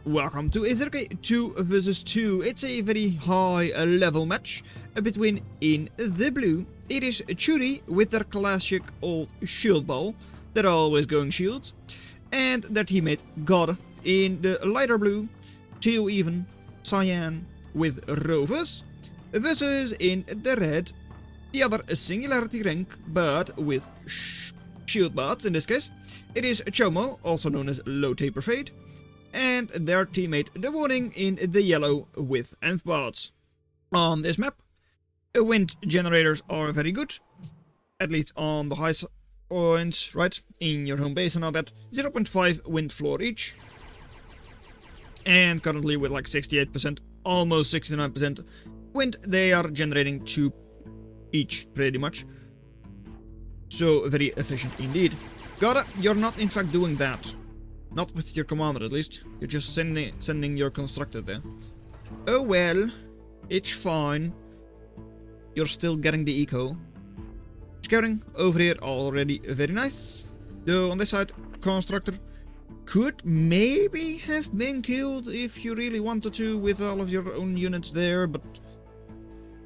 welcome to a zerok 2 versus 2. It's a very high level match between, in the blue, it is Churi with their classic old shieldball, they're always going shields, and their teammate God in the lighter blue, teal even, cyan with rovers, versus in the red, the other singularity rank, but with shieldballs in this case. It is Chomo, also known as Low Taper Fade, and their teammate the Warning in the yellow with Amphbots. On this map, wind generators are very good, at least on the high points, right, in your home base and all that. 0.5 wind floor each, and currently with like 68%, almost 69% wind, they are generating 2 each, pretty much. So very efficient indeed. Gotta, you're not in fact doing that. Not with your commander at least. You're just sending your constructor there. Oh well, it's fine. You're still getting the eco. Scouting over here already very nice. Though on this side, constructor could maybe have been killed if you really wanted to with all of your own units there, but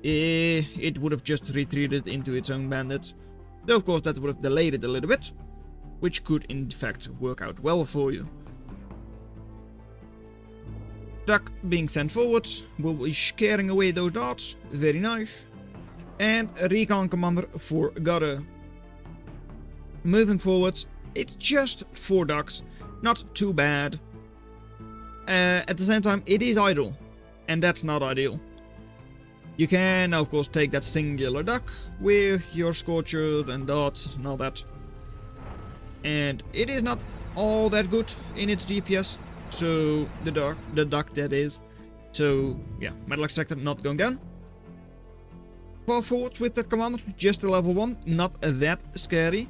it would have just retreated into its own bandits. Though of course that would have delayed it a little bit, which could in fact work out well for you. Duck being sent forwards, will be scaring away those darts, very nice. And a recon commander for Gare. Moving forwards, it's just 4 ducks, not too bad. At the same time, it is idle, and that's not ideal. You can of course take that singular duck with your Scorcher and dots and all that. And it is not all that good in its DPS, so the duck that is. So yeah, metal extractor not going down. Far forwards with that commander, just a level 1, not that scary.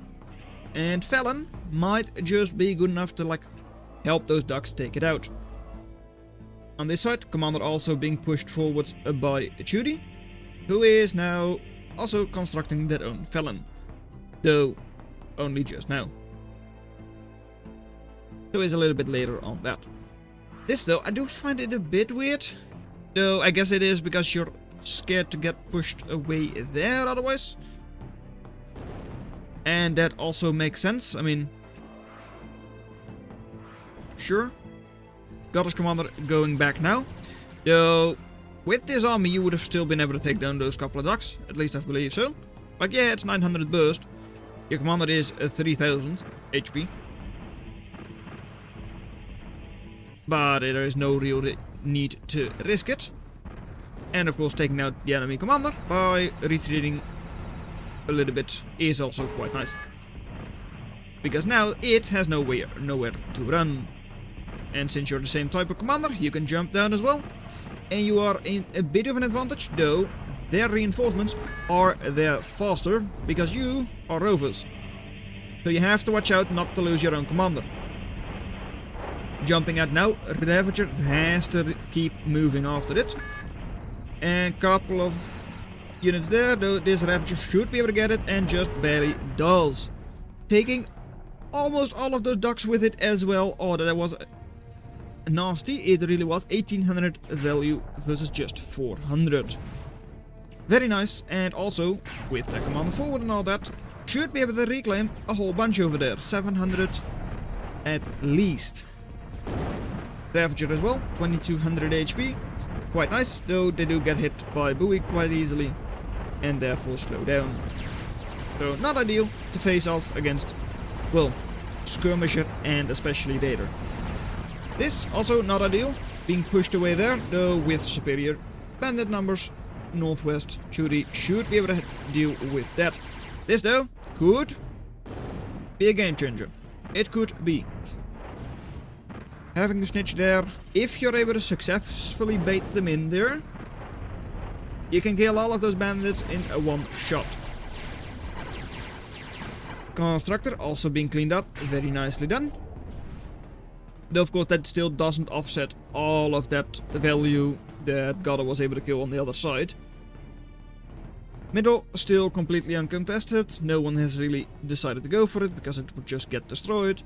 And Felon might just be good enough to like help those ducks take it out. On this side, commander also being pushed forwards by Churi, who is now also constructing their own Felon, though only just now. So is a little bit later on that. This though, I do find it a bit weird, though I guess it is because you're scared to get pushed away there otherwise. And that also makes sense, I mean, sure. Goddess commander going back now, though with this army you would have still been able to take down those couple of ducks, at least I believe so. Like yeah, it's 900 burst, your commander is 3000 HP. But there is no real need to risk it. And of course taking out the enemy commander by retreating a little bit is also quite nice. Because now it has nowhere to run. And since you're the same type of commander, you can jump down as well. And you are in a bit of an advantage, though their reinforcements are there faster because you are rovers. So you have to watch out not to lose your own commander. Jumping out now, Ravager has to keep moving after it. And couple of units there, though this Ravager should be able to get it and just barely does. Taking almost all of those ducks with it as well. Oh, that was nasty, it really was. 1800 value versus just 400. Very nice, and also with the commander forward and all that, should be able to reclaim a whole bunch over there. 700 at least. Ravager as well, 2200 HP. Quite nice, though they do get hit by buoy quite easily and therefore slow down. So not ideal to face off against, well, skirmisher and especially raider. This also not ideal, being pushed away there, though with superior bandit numbers, northwest, Churi should be able to deal with that. This though could be a game changer. It could be. Having the snitch there, if you're able to successfully bait them in there, you can kill all of those bandits in a one shot. Constructor also being cleaned up, very nicely done. Though of course that still doesn't offset all of that value that Gada was able to kill on the other side. Middle still completely uncontested, no one has really decided to go for it because it would just get destroyed.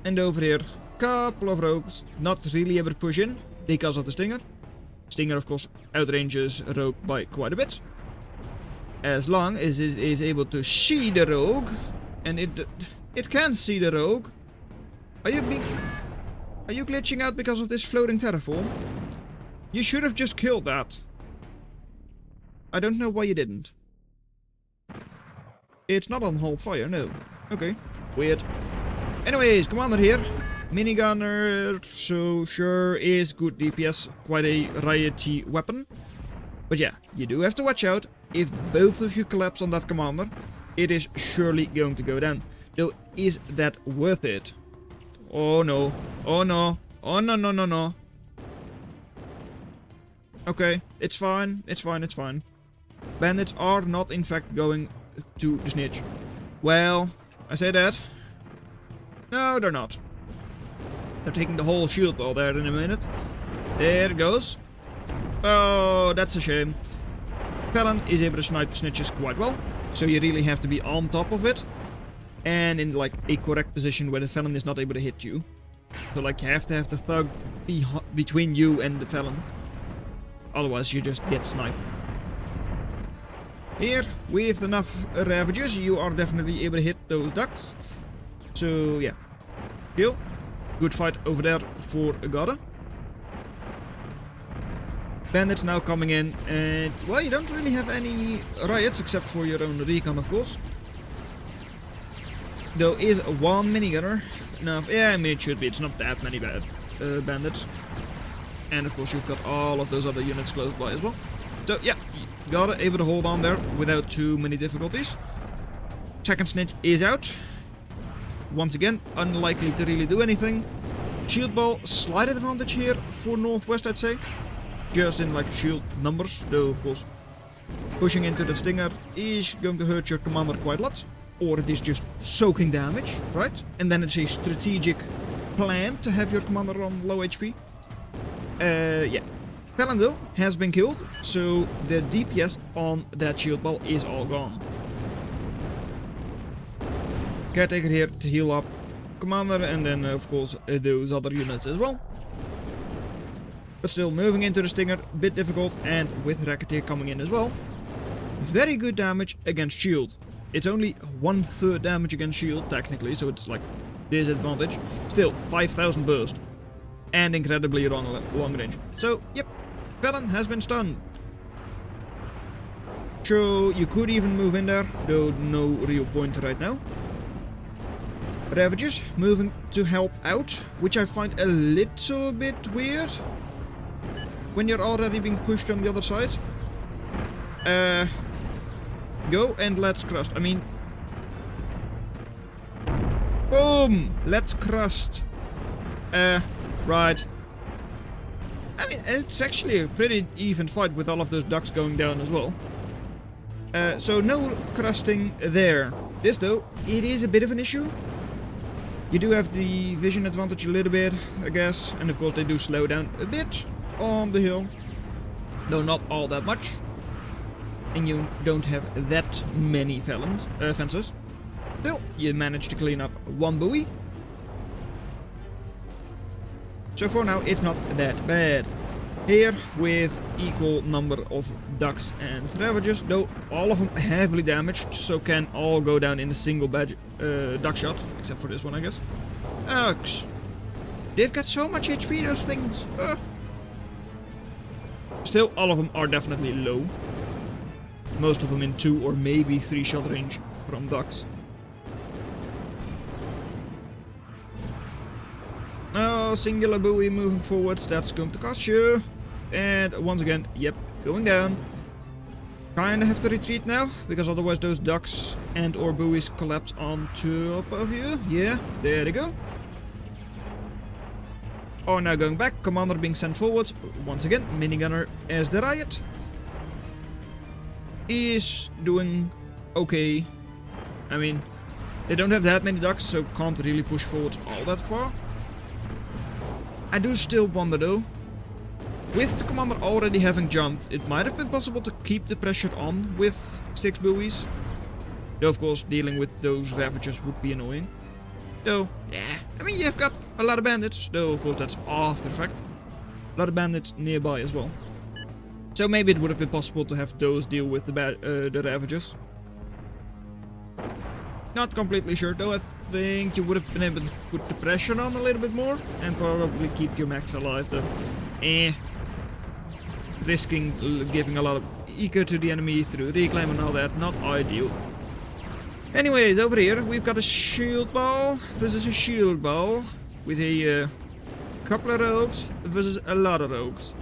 And over here, Couple of rogues not really able to push in because of the stinger. Stinger, of course, outranges rogue by quite a bit. As long as it is able to see the rogue, and it can see the rogue. Are you glitching out because of this floating terraform? You should have just killed that. I don't know why you didn't. It's not on whole fire, no. Okay, weird. Anyways, commander here. Minigunner, so sure is good DPS, quite a righty weapon. But yeah, you do have to watch out. If both of you collapse on that commander, it is surely going to go down. Though, is that worth it? Oh no, oh no, oh no no no no. Okay, it's fine, it's fine, it's fine. Bandits are not in fact going to the snitch. Well, I say that. No, they're not. They're taking the whole shield ball there in a minute. There it goes. Oh, that's a shame. Felon is able to snipe snitches quite well, so you really have to be on top of it. And in like a correct position where the felon is not able to hit you. So like you have to have the thug be between you and the felon. Otherwise you just get sniped. Here, with enough ravages, you are definitely able to hit those ducks. So yeah. Kill. Good fight over there for Agata. Bandits now coming in, and well, you don't really have any riots except for your own recon, of course. Though is one minigunner enough? Yeah, I mean it should be. It's not that many bad bandits, and of course you've got all of those other units close by as well. So yeah, Agata able to hold on there without too many difficulties. Second snitch is out. Once again, unlikely to really do anything. Shieldball, slight advantage here for Northwest, I'd say. Just in like shield numbers, though of course pushing into the stinger is going to hurt your commander quite a lot. Or it is just soaking damage, right? And then it's a strategic plan to have your commander on low HP. Yeah. Felon though has been killed, so the DPS on that shield ball is all gone. Caretaker here to heal up commander, and then of course those other units as well. But still, moving into the stinger, a bit difficult, and with Racketeer coming in as well. Very good damage against shield. It's only 1/3 damage against shield technically, so it's like disadvantage. Still, 5000 burst. And incredibly long range. So, yep, Felon has been stunned. So, you could even move in there, though no real point right now. Ravages moving to help out, which I find a little bit weird when you're already being pushed on the other side. Go and let's crust. I mean, boom! Let's crust. Right. I mean, it's actually a pretty even fight with all of those ducks going down as well. So no crusting there. This though, it is a bit of an issue. You do have the vision advantage a little bit, I guess, and of course they do slow down a bit on the hill, though not all that much. And you don't have that many fences. Still, you managed to clean up one buoy. So for now, it's not that bad. Here, with equal number of ducks and ravages, though all of them heavily damaged, so can all go down in a single duck shot, except for this one, I guess. Ouch. They've got so much HP, those things. Still, all of them are definitely low. Most of them in 2 or maybe 3 shot range from ducks. Oh, singular buoy moving forwards, that's going to cost you. And once again, yep, going down. Kinda have to retreat now, because otherwise those ducks and or buoys collapse on top of you. Yeah, there they go. Oh, now going back, commander being sent forwards. Once again, minigunner as the riot. Is doing okay. I mean, they don't have that many ducks, so can't really push forwards all that far. I do still wonder though, with the commander already having jumped, it might have been possible to keep the pressure on with 6 buoys. Though of course dealing with those ravagers would be annoying. Though, yeah, I mean you've got a lot of bandits, though of course that's after the fact. A lot of bandits nearby as well. So maybe it would have been possible to have those deal with the Ravagers. Not completely sure, though. I think you would have been able to put the pressure on a little bit more and probably keep your mechs alive, though. Risking giving a lot of eco to the enemy through reclaim and all that, not ideal. Anyways, over here we've got a shieldball versus a shieldball with a couple of rogues versus a lot of rogues.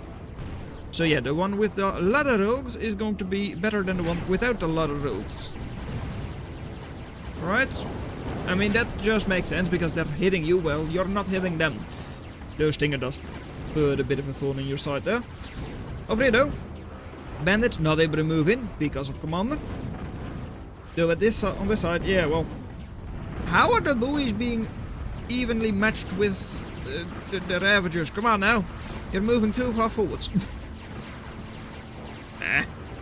So yeah, the one with a lot of rogues is going to be better than the one without a lot of rogues. Right? I mean, that just makes sense because they're hitting you well, you're not hitting them. Though Stinger does put a bit of a thorn in your side there. Over here though, bandits not able to move in because of Commander. Though at this on this side, yeah, well, how are the buoys being evenly matched with the Ravagers? Come on now, you're moving too far forwards.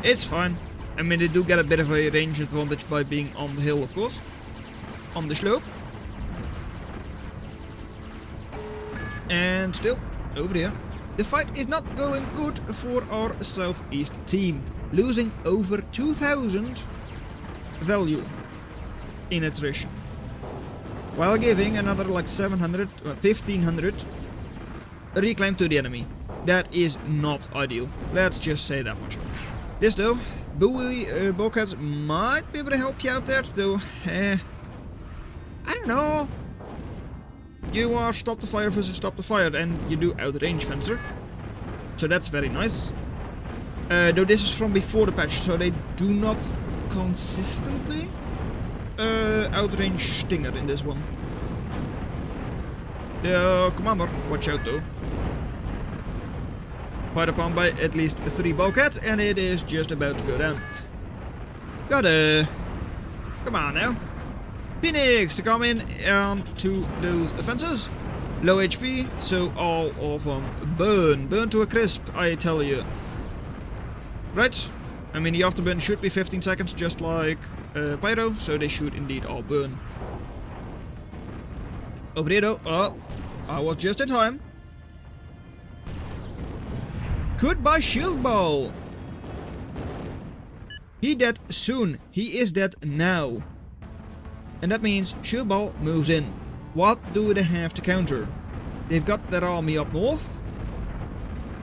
It's fine. I mean, they do get a bit of a range advantage by being on the hill, of course. On the slope. And still, over here, the fight is not going good for our southeast team. Losing over 2,000 value in attrition. While giving another like 700, 1,500 reclaim to the enemy. That is not ideal. Let's just say that much. This though, buoy bulkheads might be able to help you out there, though. I don't know. You are stop the fire versus stop the fire, and you do outrange fencer. So that's very nice. Though this is from before the patch, so they do not consistently outrange Stinger in this one. The commander, watch out though. Fired upon by at least 3 bulkheads, and it is just about to go down. Gotta... Come on now. Phoenix to come in to those fences. Low HP, so all of them burn. Burn to a crisp, I tell you. Right? I mean, the afterburn should be 15 seconds, just like Pyro, so they should indeed all burn. Over here though, oh, I was just in time. Goodbye, Shieldball! He dead soon. He is dead now. And that means Shieldball moves in. What do they have to counter? They've got their army up north.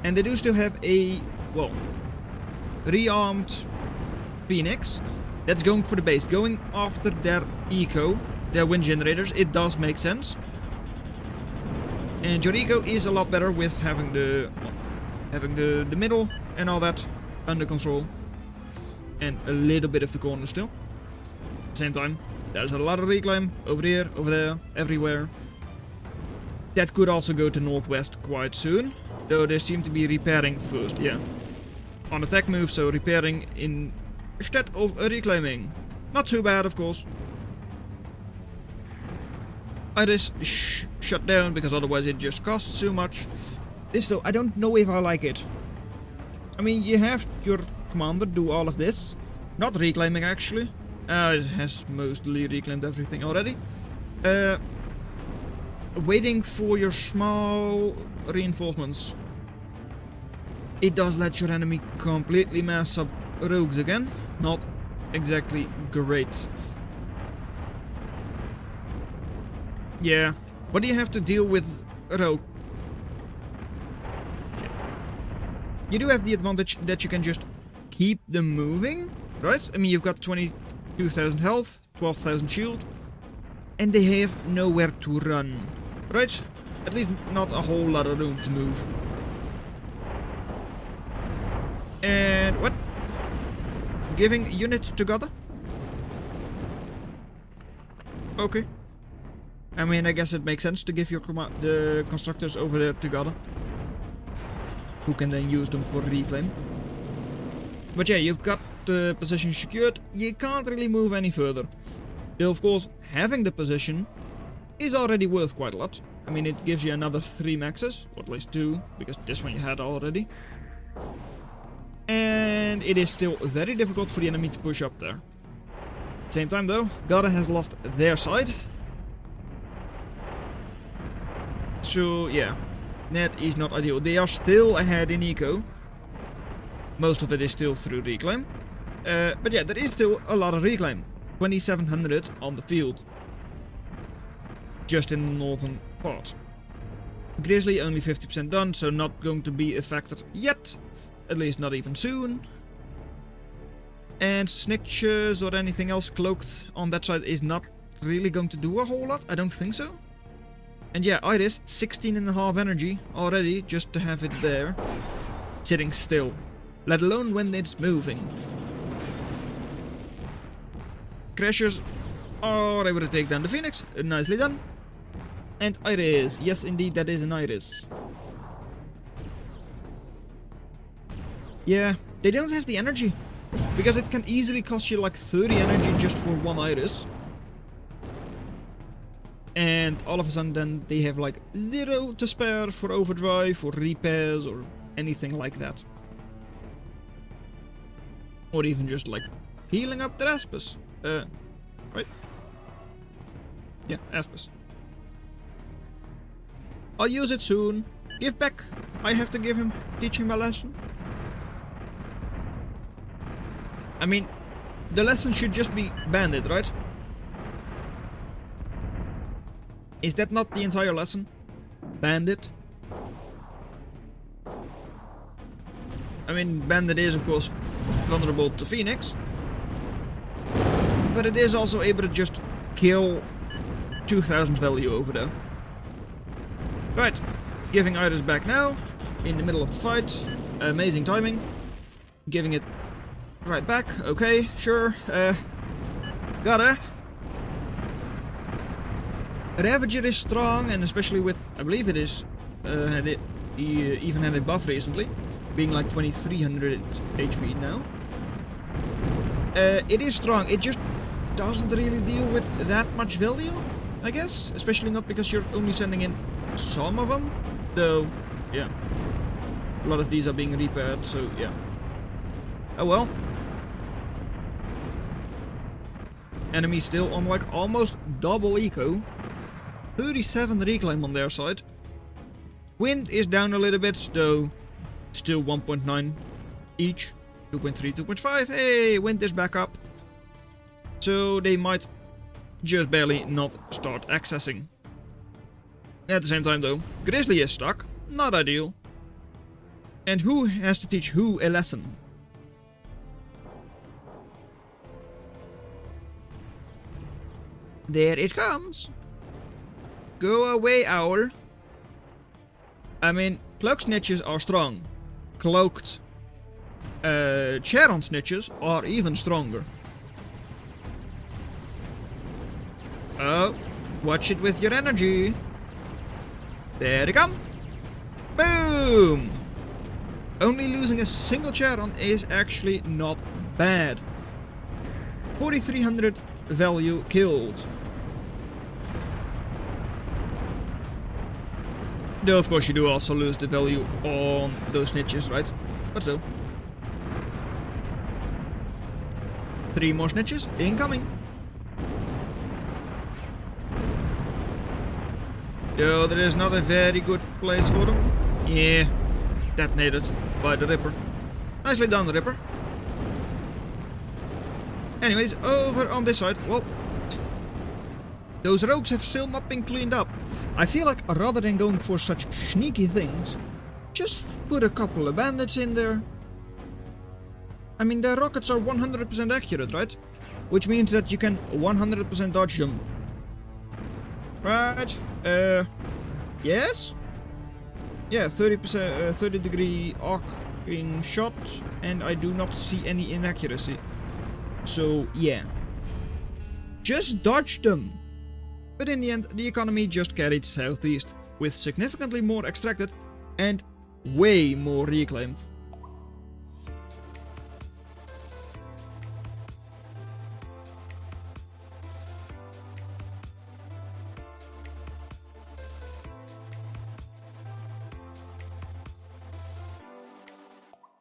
And they do still have a, well, rearmed Phoenix that's going for the base. Going after their eco, their wind generators. It does make sense. And your eco is a lot better with having the middle and all that under control. And a little bit of the corner still. At the same time, there's a lot of reclaim over here, over there, everywhere. That could also go to northwest quite soon. Though they seem to be repairing first, yeah. On attack move, so repairing instead of reclaiming. Not too bad, of course. I just shut down because otherwise it just costs too much. This though, I don't know if I like it. I mean, you have your commander do all of this. Not reclaiming actually. It has mostly reclaimed everything already. Waiting for your small reinforcements. It does let your enemy completely mess up rogues again. Not exactly great. Yeah. What do you have to deal with rogue? You do have the advantage that you can just keep them moving, right? I mean, you've got 22,000 health, 12,000 shield, and they have nowhere to run, right? At least not a whole lot of room to move. And what? Giving unit together? Okay. I mean, I guess it makes sense to give your the constructors over there together. Who can then use them for reclaim. But yeah, you've got the position secured, you can't really move any further. Though of course, having the position is already worth quite a lot. I mean, it gives you another 3 maxes, or at least 2, because this one you had already. And it is still very difficult for the enemy to push up there. At the same time though, Garda has lost their side. So yeah, that is not ideal. They are still ahead in eco. Most of it is still through reclaim. But yeah, there is still a lot of reclaim. 2700 on the field. Just in the northern part. Grizzly only 50% done, so not going to be affected yet. At least not even soon. And snitches or anything else cloaked on that side is not really going to do a whole lot. I don't think so. And yeah, Iris, 16.5 energy already just to have it there. Sitting still. Let alone when it's moving. Crashers are able to take down the Phoenix. Nicely done. And Iris. Yes, indeed, that is an Iris. Yeah, they don't have the energy. Because it can easily cost you like 30 energy just for one Iris. And all of a sudden then they have like 0 to spare for overdrive or repairs or anything like that. Or even just like healing up their Aspis. Right? Yeah, Aspis. I'll use it soon. Give back. I have to teach him a lesson. I mean, the lesson should just be bandit, right? Is that not the entire lesson? Bandit? I mean, bandit is of course vulnerable to Phoenix. But it is also able to just kill 2000 value over there. Right, giving Iris back now. In the middle of the fight. Amazing timing. Giving it right back. Okay, sure. Got her. Ravager is strong, and especially with, I believe it is, he even had a buff recently, being like 2300 HP now. It is strong, it just doesn't really deal with that much value, I guess, especially not because you're only sending in some of them, though, yeah, a lot of these are being repaired, so yeah. Oh well. Enemy still on like almost double eco. 37 reclaim on their side. Wind is down a little bit, though still 1.9 each. 2.3, 2.5. Hey, wind is back up. So they might just barely not start accessing. At the same time though, Grizzly is stuck. Not ideal. And who has to teach who a lesson? There it comes. Go away, owl. I mean, cloaked snitches are strong. Cloaked Charon snitches are even stronger. Oh, watch it with your energy. There they come. Boom! Only losing a single Charon is actually not bad. 4300 value killed. Though of course you do also lose the value on those snitches, right? But still. 3 more snitches incoming. Though there is not a very good place for them. Yeah, detonated by the Ripper. Nicely done, Ripper. Anyways, over on this side, well, those rogues have still not been cleaned up. I feel like rather than going for such sneaky things, just put a couple of bandits in there. I mean, their rockets are 100% accurate, right? Which means that you can 100% dodge them. Right? Yes? Yeah, 30%, 30 degree arcing shot, and I do not see any inaccuracy. So, yeah. Just dodge them. But in the end, the economy just carried southeast, with significantly more extracted and way more reclaimed.